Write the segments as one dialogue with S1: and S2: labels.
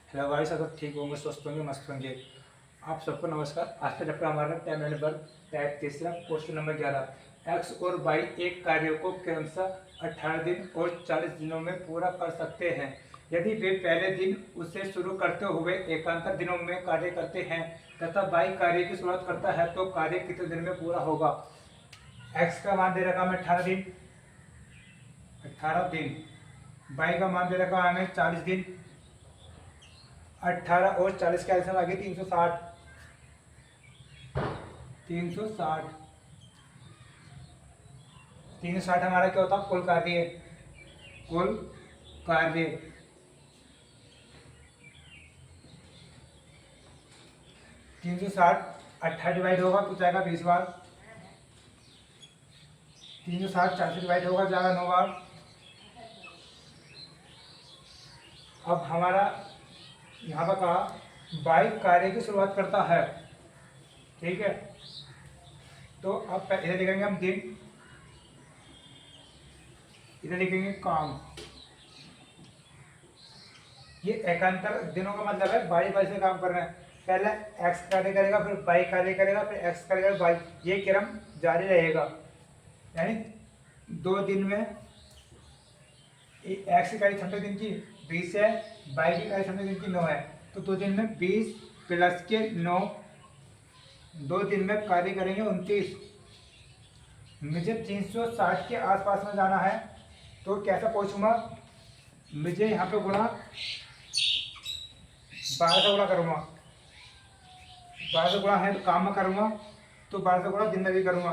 S1: Hello guys, सब ठीक होंगे, स्वस्थ होंगे, मस्त होंगे। आप सबको नमस्कार। आज का चैप्टर हमारा टाइम नंबर टाइप तीसरा क्वेश्चन नंबर 11। एक्स और वाई एक कार्य को क्रमशः 18 दिन और 40 दिनों में पूरा कर सकते हैं। यदि वे पहले दिन उसे शुरू करते हुए एकांतर दिनों में कार्य करते हैं तथा वाई कार्य की शुरुआत करता है तो कार्य कितने दिन में पूरा होगा। एक्स का मान दे रखा हमें 18 दिन, वाई का मान दे रखा हमें 40 दिन। 18 और 40 का एल्सियम आ गया 360। 360 हमारा क्या होता है, कुल कार्य। कुल कार्य 360 18 डिवाइड होगा तो जाएगा 20 बार। 360 4 से डिवाइड होगा, जाएगा 9 बार। अब हमारा यहाँ पर कहा बाई कार्य की शुरुआत करता है, ठीक है। तो अब इधर लिखेंगे हम दिन, इधर लिखेंगे काम। ये एकांतर दिनों का मतलब है बारी बारी से काम कर रहे हैं। पहले एक्स कार्य करेगा, फिर वाई कार्य करेगा, फिर एक्स करेगा, वाई, ये क्रम जारी रहेगा। यानी 2 दिन में एक्स की कार्य क्षमता दिन की 20 है, वाई की कार्य क्षमता दिन की 9 है, तो 2 दिन में 20 प्लस के 9, 2 दिन में कार्य करेंगे 29। मुझे 360 के आसपास में जाना है तो कैसा पहुंचूंगा, मुझे यहाँ पे गुणा 12 से गुणा करूँगा। 12 से गुणा है तो काम में करूँगा, तो 12 से गुणा दिन में भी करूँगा।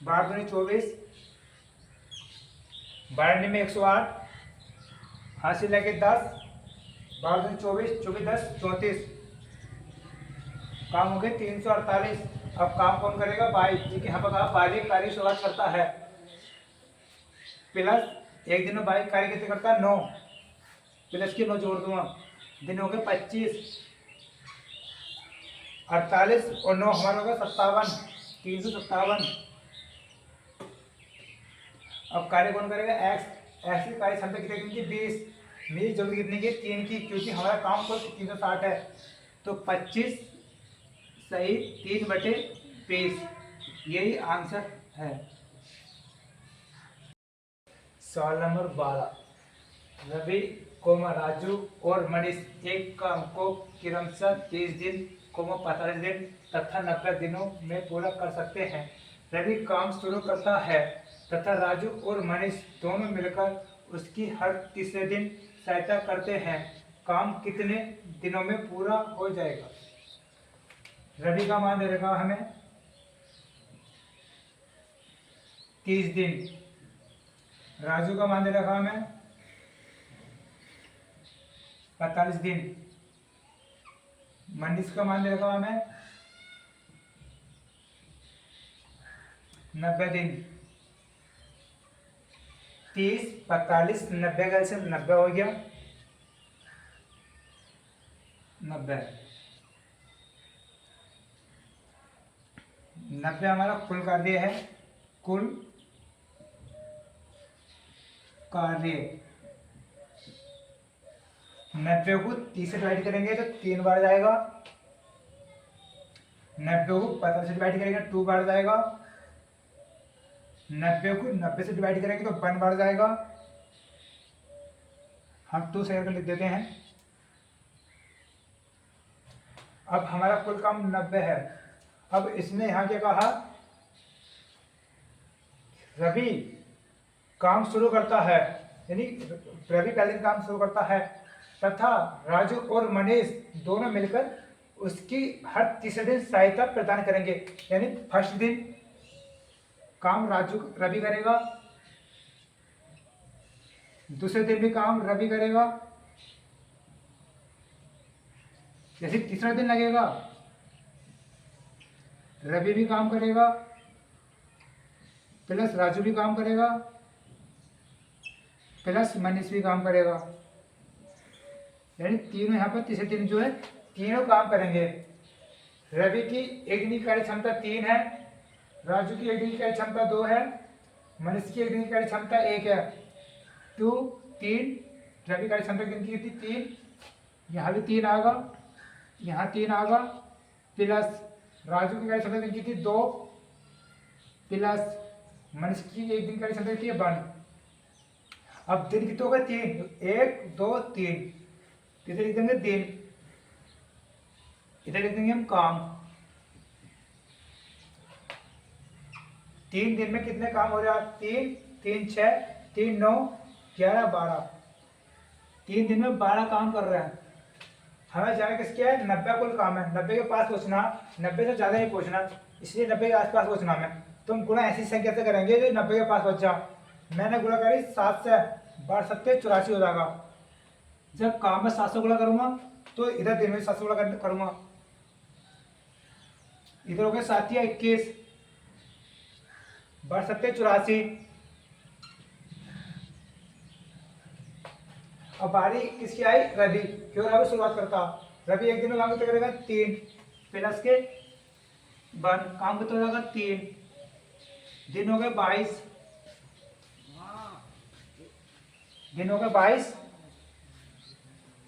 S1: 12 दूनी 24, 12 में 108, हासिल लगे 10, 12 दूनी 24, 24 10 34, काम हो गए 348। अब काम कौन करेगा, बाई, क्योंकि यहाँ पर कहा बाई कार्य शुरुआत करता है। प्लस एक दिन में बाई कार्य कितने करता है, 9, प्लस के 9 जोड़ दूंगा, दिन हो गए 25। 48 और 9 हमारा होगा 57, 357। अब कार्य कौन करेगा, एक्स। एक्स की कार्य क्षमता कितनी की 20, मेरी जरूरत कितनी की 3 की, क्योंकि हमारा काम को 360 है। तो 25 सही 3/20, यही आंसर है। सवाल नंबर 12। रवि कोमा राजू और मनीष एक काम को क्रमशः 30 दिन 45 दिन तथा 90 दिनों में पूरा कर सकते हैं। रवि काम शुरू करता है तथा राजू और मनीष दोनों मिलकर उसकी हर तीसरे दिन सहायता करते हैं। काम कितने दिनों में पूरा हो जाएगा। रवि का मान दे रखा हमें 30 दिन, राजू का मान दे रखा हमें 45 दिन, मनीष का मान दे रखा हमें 90 दिन। 30 45 90 का से 90 हो गया, 90 हमारा कुल कार्य है। कुल कार्य 90 को 30 से डिवाइड करेंगे तो 3 बार जाएगा। 90 को 45 से डिवाइड करेंगे 2 बार जाएगा। 90 को 90 से डिवाइड करेंगे तो 1 बार जाएगा। हम 2 से लिख देते हैं। अब हमारा कुल काम 90 है। अब इसने यहाँ क्या कहा, रवि काम शुरू करता है, यानी रवि पहले काम शुरू करता है तथा राजू और मनीष दोनों मिलकर उसकी हर तीसरे दिन सहायता प्रदान करेंगे। यानी फर्स्ट दिन काम रवि करेगा, दूसरे दिन भी काम रवि करेगा, जैसे तीसरा दिन लगेगा रवि भी काम करेगा, प्लस राजू भी काम करेगा, प्लस मनीष भी काम करेगा। यानी तीनों यहाँ पर तीसरे दिन जो है तीनों काम करेंगे। रवि की एक दिन की कार्य क्षमता 3 है, राजू की एक दिन की कार्य क्षमता 2 है, मनीष की एक दिन की कार्य क्षमता 1 है। 2 3, रवि कार्य क्षमता दिन की कितनी 3, यहाँ भी 3 आएगा, यहाँ 3 आएगा, प्लस राजू की गाड़ी संख्या कितनी थी 2, प्लस मनीष की एक दिन गाड़ी संख्या कितनी है 1। अब दिन कितने हो गए 3, 1 2 3, इधर लिख देंगे दिन, इधर लिख देंगे हम काम। 3 दिन में कितने काम हो रहा है 3 3 6 3 9 11 12, 3 दिन में 12 काम कर रहे हैं। हमें जाना किसके है 90 कुल काम है, 90 के पास पहुंचना, 90 से ज्यादा नहीं पहुंचना, इसलिए 90 के आसपास पहुंचना हमें। तो हम गुणा ऐसी संख्या से करेंगे जो 90 के पास पहुंच जा। मैंने गुणा करी 7 से, 12 7 84 हो जाएगा। जब काम में 700 गुणा करूंगा तो इधर दिन में 700 गुणा करूंगा, इधर हो गया 7 या 21, 12 7 84। अब बारी किसकी आई रवि, क्यों रवि शुरुआत करता। रवि एक दिन में काम कितना करेगा 3, प्लस के 1 काम कितना हो जाएगा 3, दिन हो गए 22, दिन हो गए 22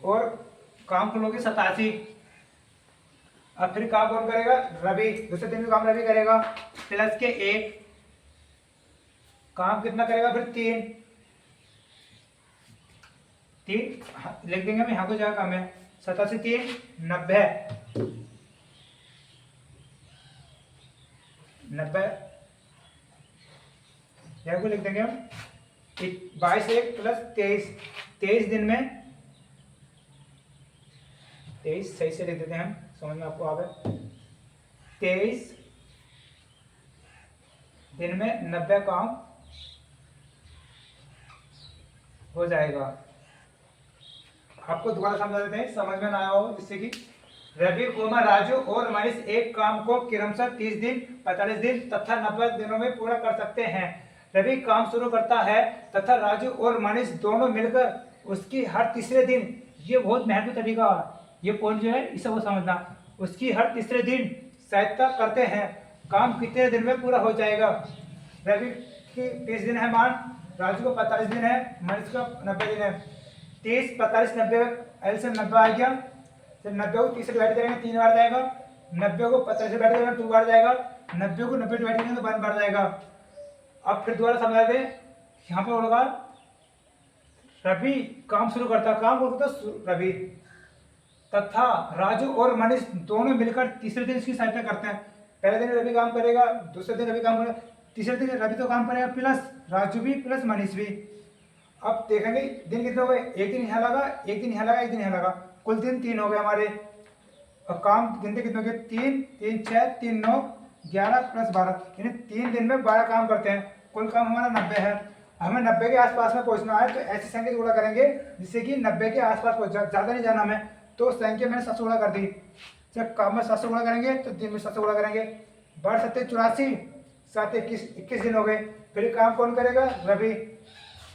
S1: और काम कुल होगी 87। अब फिर काम कौन करेगा रवि, दूसरे दिन भी काम रवि करेगा, प्लस के 1 काम कितना करेगा फिर 3 लिख देंगे हम यहाँ को जाएगा काम है 87 3 90 90 यहाँ को लिख देंगे हम 22 1 प्लस 23, 23 दिन में 23 सही से लिख देते हैं हम, समझ में आपको आ गए। 23 दिन में 90 काम हो जाएगा। आपको दोबारा समझा देते हैं, समझ में ना आया हो, जिससे कि रवि कुमार राजू और मनीष एक काम को क्रमशः 30 दिन 45 दिन तथा 90 दिनों में पूरा कर सकते हैं। रवि काम शुरू करता है तथा राजू और मनीष दोनों मिलकर उसकी हर तीसरे दिन, ये बहुत महत्वपूर्ण तरीका है, ये पॉइंट जो है इसे वो समझना, उसकी हर तीसरे दिन सहायता करते हैं। काम कितने दिन में पूरा हो जाएगा। रवि की 30 दिन है मान, राजू को 45 दिन है, मनीष का 90 दिन है। 30 45 90 एलसीएम 90 आ गया, फिर 90 को 30 से डिवाइड करेंगे 3 बार जाएगा, 90 को 45 से डिवाइड करेंगे 2 बार जाएगा, 90 को 90 डिवाइड करेंगे तो 1 बार जाएगा। अब फिर दोबारा समझा दे, यहाँ पे होगा रवि काम शुरू करता, काम करता रवि तथा राजू और मनीष दोनों मिलकर तीसरे दिन इसकी सहायता करते हैं। पहले दिन रवि काम करेगा, दूसरे दिन रवि काम करेगा, तीसरे दिन रवि तो काम करेगा प्लस राजू भी प्लस मनीष भी। अब देखेंगे दिन कितने हो गए, एक दिन यहाँ लगा, एक दिन यहाँ लगा, एक दिन यहाँ लगा, कुल दिन 3 हो गए हमारे। और काम गिनते कितने हो गए 3 3 6 3 9 11 प्लस 12, यानी 3 दिन में 12 काम करते हैं। कुल काम हमारा 90 है। हमें 90 के आसपास में पहुंचना है, तो ऐसी संख्या गुणा करेंगे जिससे कि 90 के आसपास पहुंच जाए, ज़्यादा नहीं जाना हमें। तो संख्या मैंने 700 गुणा कर दी, जब काम में 700 गुणा करेंगे तो दिन में 700 गुणा करेंगे। 12 7 84 7 21 दिन हो गए। फिर काम कौन करेगा रवि,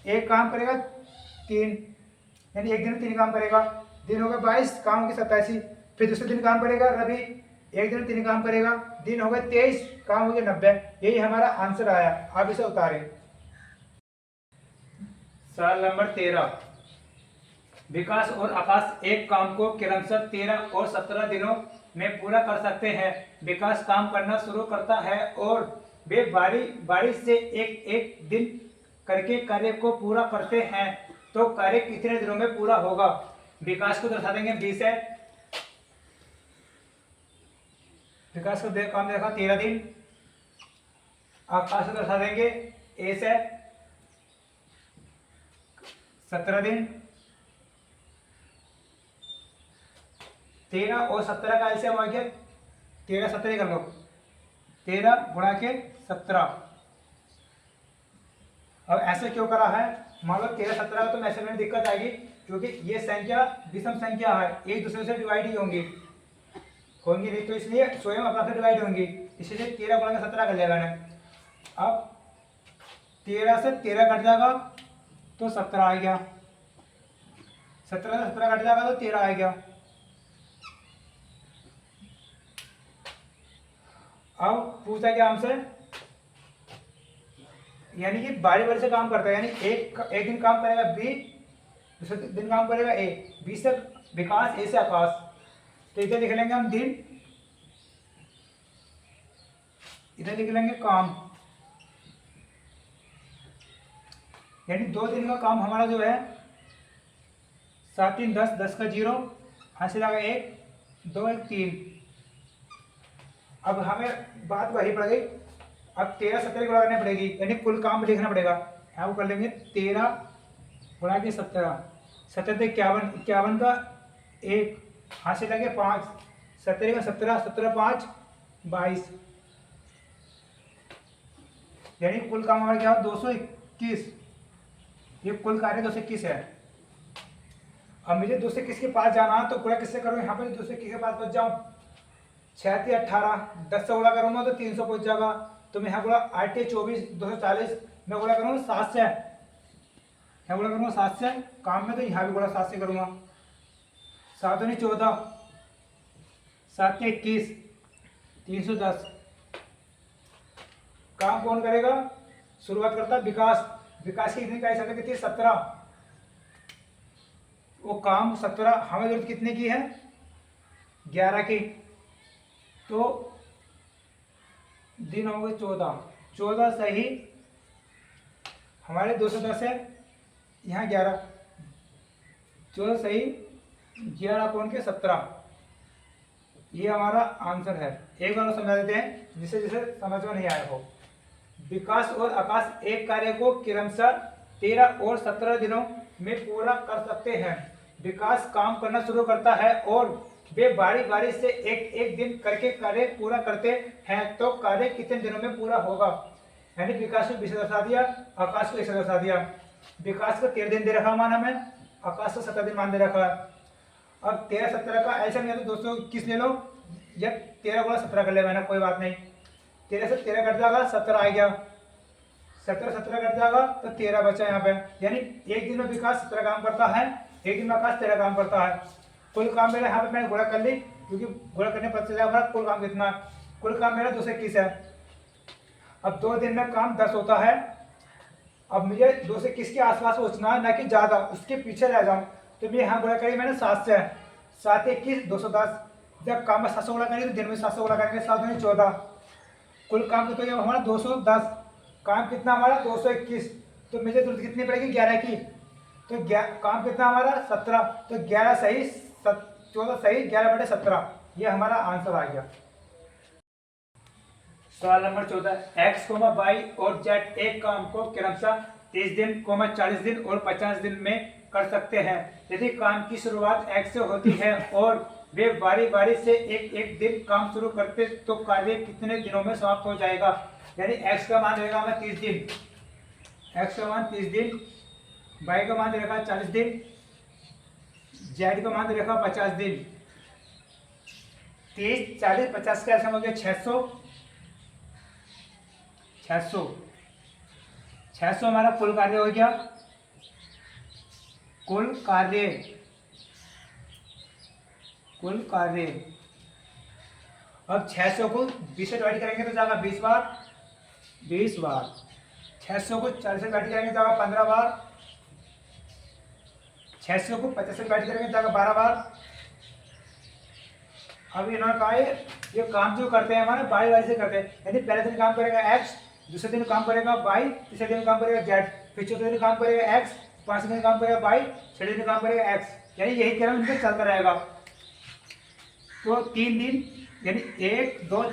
S1: एक काम करेगा 3, यानी एक दिन में 3 काम करेगा, दिन हो गए 22 काम हो गए 87। फिर दूसरे दिन काम करेगा रवि, एक दिन में 3 काम करेगा, दिन हो गए 23 काम हो गए 90। यही हमारा आंसर आया। आप इसे उतारें। सवाल नंबर 13, विकास और आकाश एक काम को क्रमशः 13 और 17 दिनों में पूरा कर सकते हैं। विकास काम करना शुरू करता है और वे बारी बारी से एक एक दिन करके कार्य को पूरा करते हैं, तो कार्य कितने दिनों में पूरा होगा। विकास को दर्शा देंगे 20 है, विकास को काम देखा 13 दिन। आकाश को दर्शा देंगे ए से 17 दिन। 13 और 17 का एलसीएम आ गया 13 17 कर लो, 13 गुणा के 17। अब ऐसे क्यों करा है, मान लो 13 17 तो ऐसे में दिक्कत आएगी, क्योंकि ये संख्या विषम संख्या है, एक दूसरे से डिवाइड ही होंगी नहीं, तो इसलिए स्वयं अपना से डिवाइड होंगी, इसलिए 13 गुणा के 17 कर लिया मैंने। अब 13 से 13 कट जाएगा तो 17 आ गया, 17 से 17 कट जाएगा तो 13 आ गया। अब पूछा क्या हमसे, यानी कि बारी बारी से काम करता है, यानी एक दिन काम करेगा बी, दूसरे दिन काम करेगा ए, 20 से विकास, ए से आकाश, तो इधर लिख लेंगे हम दिन, इधर लिख लेंगे काम, यानी 2 दिन का काम हमारा जो है 7 3 10, 10 का 0, हासिल आ गया 1 2 1 3। अब हमें बात वही पड़ गई, अब 13 17 गुणा करनी पड़ेगी, यानी कुल काम लिखना पड़ेगा। यहाँ वो कर लेंगे 13 गुणा के 17, 17 तो 51, 51 का 1, हासिल लगे 5, 17 का 17, 17 5 22, यानी कुल काम हमारा क्या हो 221। ये कुल कार्य 221 है। अब मुझे 221 के पास जाना है, तो गुणा किससे करूँ? यहाँ पर 221 के पास पहुंच जाऊँ, 6 3 18, 10 से गुणा करूँगा तो 300 पहुंच जाएगा। तो मैं यहाँ गुणा 8 24, 240, मैं गुणा करूँगा 7 से, यहाँ गुणा करूँगा 7 से, काम में तो यहाँ भी गुणा 7 से करूँगा, 7 दूनी 14, 7 के 21, 310। काम कौन करेगा? शुरुआत करता है विकास। विकास की कितनी इकाई संख्या कितनी? 17। वो काम 17, हमें जरूरत कितने की है? 11 की। तो दिन हो गए 14, 14 सही हमारे 210 है, यहाँ 11, 14 सही 11 कौन के 17, ये हमारा आंसर है। एक बार समझा देते हैं जिसे जिसे समझ में नहीं आया हो। विकास और आकाश एक कार्य को क्रमशः 13 और 17 दिनों में पूरा कर सकते हैं। विकास काम करना शुरू करता है और वे बारी बारी से एक एक दिन करके कार्य पूरा करते हैं, तो कार्य कितने दिनों में पूरा होगा? यानी विकास को 20 दर्शा दिया, आकाश को 1 दर्शा दिया। विकास को 13 दिन दे रखा मान हमें, आकाश को 17 दिन मान दे रखा है। अब 13 17 का ऐसा नहीं है तो 221 ले लो, या 13 गुणा 17 कर ले मैंने, कोई बात नहीं। 13 से 13 कट जाएगा, 17 आ गया, 17 17 कट जाएगा तो 13 बचा यहाँ पे। यानी एक दिन में विकास 17 काम करता है, एक दिन में आकाश 13 काम करता है। कुल काम मेरा यहाँ पे मैंने गुणा कर ली, क्योंकि गुणा करने पर चला हमारा कुल काम कितना है। कुल काम मेरा 221 है। अब 2 दिन में काम 10 होता है। अब मुझे 221 के आसपास पहुँचना है, ना कि ज़्यादा, उसके पीछे रह जाऊँ। तो मैं यहाँ गुणा करी मैंने 7 से, 7 21 210। जब काम में 700 गुणा करेंगे तो दिन में 700 गुणा करेंगे, 7 दूनी 14। कुल काम कितना तो हमारा 210, काम कितना हमारा 221। तो मुझे जरूरत कितनी पड़ेगी? 11 की। तो काम कितना हमारा 17, तो 11 सही 14 सही 11/17, ये हमारा आंसर आ गया। सवाल नंबर 14, x, y और z एक काम को क्रमशः 30 दिन, 40 दिन और 50 दिन में कर सकते हैं। यदि काम की शुरुआत x से होती है और वे बारी बारी से एक एक दिन काम शुरू करते, तो कार्य कितने दिनों में समाप्त हो जाएगा? यानी x का मान रहेगा हमें 30 दिन, x का मान 30 दिन, y का मान रहेगा 40 दिन, z का मान रहेगा 50 दिन। 30 40 50 का ऐसा हो गया 600, 600 हमारा कुल कार्य हो गया। कुल कार्य अब 600 को 20 से डिवाइड करेंगे तो जाएगा 20 बार, 20 बार। 600 को 40 से डिवाइड करेंगे तो जाएगा 15 बार। 600 को 50 से डिवाइड करेंगे तो जाएगा 12 बार। अब इन्होंने कहा है ये काम जो करते हैं हमारे बारी बारी से करते हैं, यानी पहले दिन काम करेगा x, दूसरे दिन काम करेगा y, तीसरे दिन काम करेगा z, फिर चौथे दिन काम करेगा x, पांचवें दिन काम करेगा y, छठे दिन काम करेगा x। यानी यही क्रम इनका चलता रहेगा। तो 3 दिन, यानी 1 2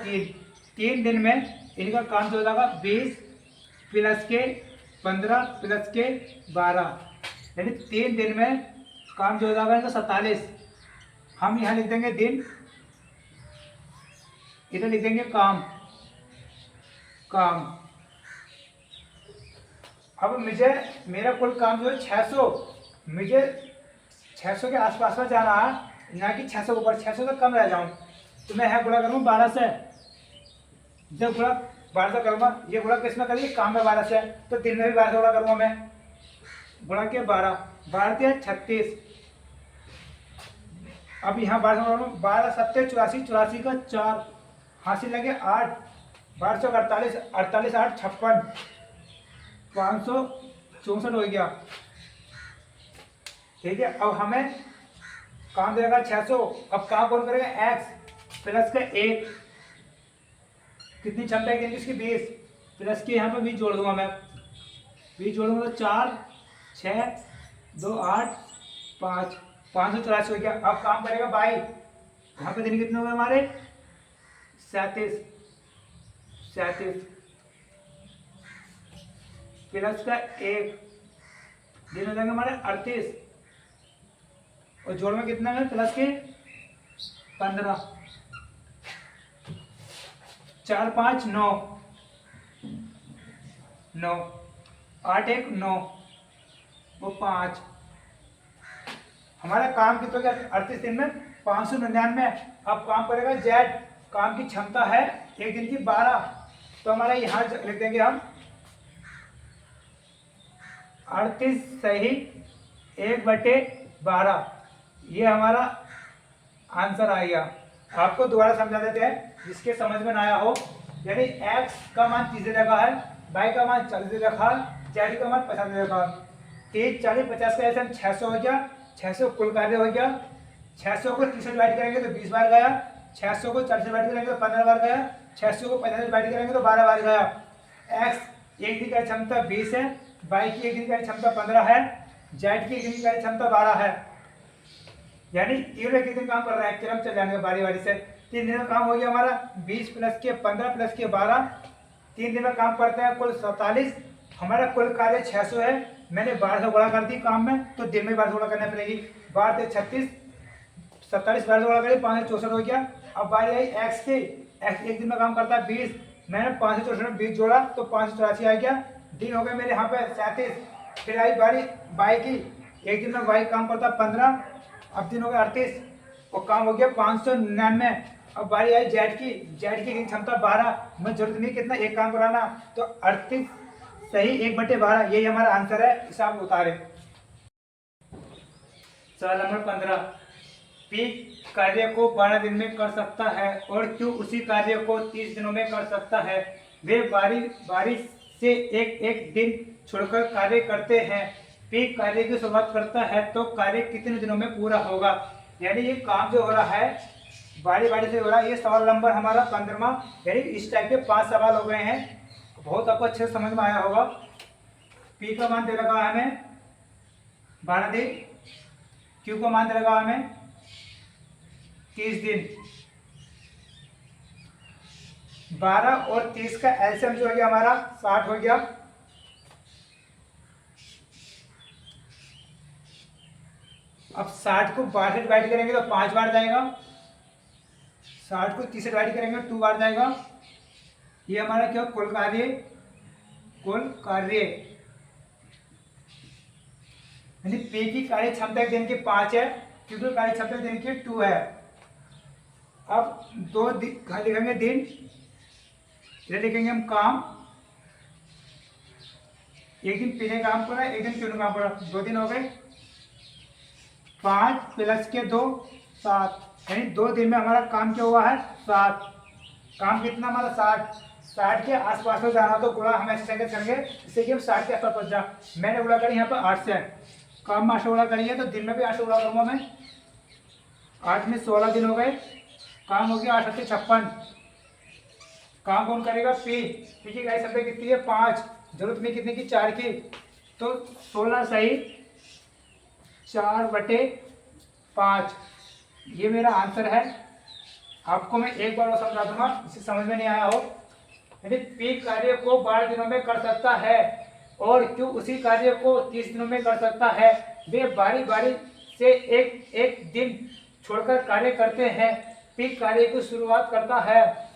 S1: 3 दिन में इनका काम जो हो जाएगा 20 प्लस के 15 प्लस के 12, यानी 3 दिन में काम जो हो जाएगा इनका 47। हम यहाँ लिख देंगे दिन, इधर लिख देंगे काम। अब मुझे मेरा कुल काम जो है 600, मुझे 600 के आसपास में जाना है, ना कि 600 के ऊपर। 600 तक कम रह जाऊं तो मैं यहाँ गुणा करूँ 12 से। जब गुणा 12 से करूँगा, ये गुणा किस में करिए? काम में 12 से, तो दिन में भी 12 से गुणा करूँगा मैं। गुणा के 12 12 36। अब यहाँ 12 से 12 7 84, 84 का 4, हासिल लगे 8, 12 48, 48 8 56, 564 हो गया। ठीक है। अब हमें काम देगा 600। अब काम कौन करेगा, x प्लस का 1, कितनी क्षमता है इसकी 20, प्लस के यहाँ पे 20 जोड़ दूंगा मैं, 20 जोड़ूंगा तो 4 6 2 8 5 584 हो गया। अब काम करेगा 22, यहाँ पे दिन कितने हो गए हमारे 37 प्लस का 1, दिन हो जाएंगे हमारे 38, और जोड़ में कितना है प्लस के 15, 4 5 9 9 8 1 9 वो 5, हमारा काम कितना गया 38 दिन में 599। अब काम करेगा जेड, काम की क्षमता है एक दिन की 12, तो हमारा यहाँ लिख देंगे हम 38 सही 1/12, ये हमारा आंसर आ गया। आपको दोबारा समझा देते हैं जिसके समझ में ना आया हो। यानी x का मान 30 दे रखा है, y का मान 40 दे रखा है, z का मान 50 दे रखा है। 30 40 50 का ऐसा 600 हो गया, 600 कुल कार्य हो गया। 600 को 30 से डिवाइड करेंगे तो 20 बार गया, 600 को 40 से डिवाइड करेंगे तो 15 बार गया, 600 को 50 से डिवाइड करेंगे तो 12 बार गया। x एक दिन की क्षमता 20 है, y की एक दिन की क्षमता 15 है, z की एक दिन की क्षमता 12 है। यानी तीनों एक दिन काम कर रहा है, क्रम चल जाएंगे बारी बारी से। 3 दिन में काम हो गया हमारा 20 प्लस के 15 प्लस के 12, 3 दिन में काम करते हैं कुल 47। हमारा कुल कार्य 600 है, मैंने 12 से गुणा कर दी काम में, तो दिन में 12 से गुणा करना पड़ेगी। 12 से 36, 47 12 से गुणा करें 564 हो गया। अब बारी आई एक्स की, एक्स एक दिन में काम करता है 20, मैंने 564 में 20 जोड़ा तो 584 आ गया, दिन हो गए मेरे यहाँ पे 37। फिर आई बारी वाई की, एक दिन में वाई काम करता है 15, अब दिन हो गया 38 और काम हो गया 599। अब बारी आई जेड की, जेड की क्षमता 12, मैं जरूरत नहीं कितना एक काम कराना, तो 38 सही 1/12, यही हमारा आंसर है। इसे आप उतारे। सवाल नंबर 15, पी कार्य को 12 दिन में कर सकता है और क्यू उसी कार्य को 30 दिनों में कर सकता है। वे बारी बारी से एक एक दिन छोड़कर कार्य करते हैं। पी कार्य की शुरुआत करता है तो कार्य कितने दिनों में पूरा होगा। यानी ये काम जो हो रहा है बारी बारी से हो रहा है। ये सवाल नंबर हमारा 15वां, यानी इस टाइप के 5 सवाल हो गए हैं। बहुत आपको अच्छे से समझ में आया होगा। पी का मान दे रखा है हमें 12 दिन, क्यू का मान दे रखा है हमें 30 दिन। 12 और 30 का एलसीएम जो हो गया हमारा 60 हो गया। अब 60 को 12 से डिवाइड करेंगे तो 5 बार जाएगा, 60 को 30 से डिवाइड करेंगे 2 बार जाएगा। ये हमारा क्या कुल कार्य यानी पे की कार्य क्षमता दिन की 5 है, क्योंकि कार्य क्षमता दिन की 2 है। अब 2 लिखेंगे दिन, इधर लिखेंगे हम काम। एक दिन पी ने काम करा, एक दिन क्यू ने काम करा, 2 दिन हो गए। 5 प्लस के 2 7, यानी 2 दिन में हमारा काम क्या हुआ है 7। काम कितना हमारा 60 के आसपास में जाना, तो गुणा हम ऐसे संख्या करेंगे जिससे कि हम 60 के आसपास पहुंच जा। मैंने गुणा करी यहाँ पर 8 से, काम में 8 से गुणा करिए तो दिन में भी 8 से गुणा करूँगा मैं। 8 में 16 दिन हो गए, काम हो गया 8 से 56। काम कौन करेगा पी की गाय संख्या कितनी है 5, जरूरत में कितने की 4 की, तो 16 सही 4/5, ये मेरा आंसर है। आपको मैं एक बार और समझा दूंगा, इसे समझ में नहीं आया हो। यदि पी कार्य को 12 दिनों में कर सकता है और क्यू उसी कार्य को 30 दिनों में कर सकता है। वे बारी बारी से एक एक दिन छोड़कर कार्य करते हैं। पी कार्य की शुरुआत करता है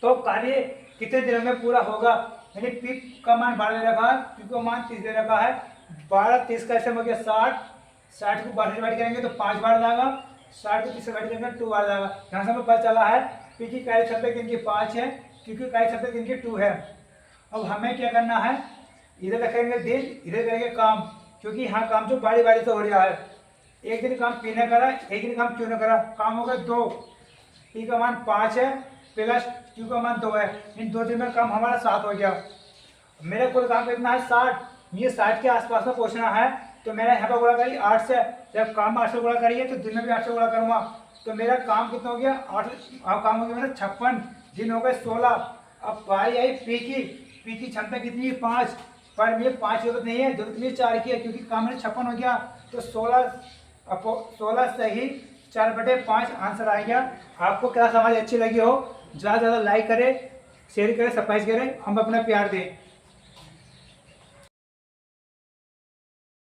S1: तो कार्य कितने दिनों में पूरा होगा। यानी पी का मान 12 दे रखा है, क्यू का मान 30 दे रखा है। 12 30 का ऐसे हो गया 60, 60 को 12 से डिवाइड करेंगे तो 5 बार जाएगा, 60 को 30 से डिवाइड करेंगे 2 बार जाएगा। यहाँ से हमें पता चला है पी की कार्य क्षमता दिन की 5 है, क्यू की कार्य क्षमता दिन की 2 है। अब हमें क्या करना है, इधर रखेंगे दिन, इधर करेंगे काम, क्योंकि यहाँ काम जो बारी बारी से हो रहा है। एक दिन काम पी ने करा, एक दिन काम क्यू ने करा, काम होगा 2। पी का मान 5 है प्लस क्यू का मान 2 है, इन 2 दिन में काम हमारा 7 हो गया। मेरा कुल काम कितना है 60, ये 60 के आसपास में पहुँचना है। तो मैंने यहाँ पे गुणा करी 8 से। जब काम 8 से गुणा करी है तो दिन में भी 8 से गुणा करूँगा। तो मेरा काम कितना हो गया 8, काम हो गया मेरा 56, दिन हो गए 16। अब बारी आई पी की क्षमता कितनी है 5, पर मुझे 5 की जरूरत नहीं है, जरूरत मुझे 4 की है क्योंकि काम मेरा 56 हो गया। तो 16 सही 4/5 आंसर आ गया। आपको क्या समझ अच्छी लगी हो, ज़्यादा से ज़्यादा लाइक करें, शेयर करें, सब्सक्राइब करें, हम अपना प्यार दें।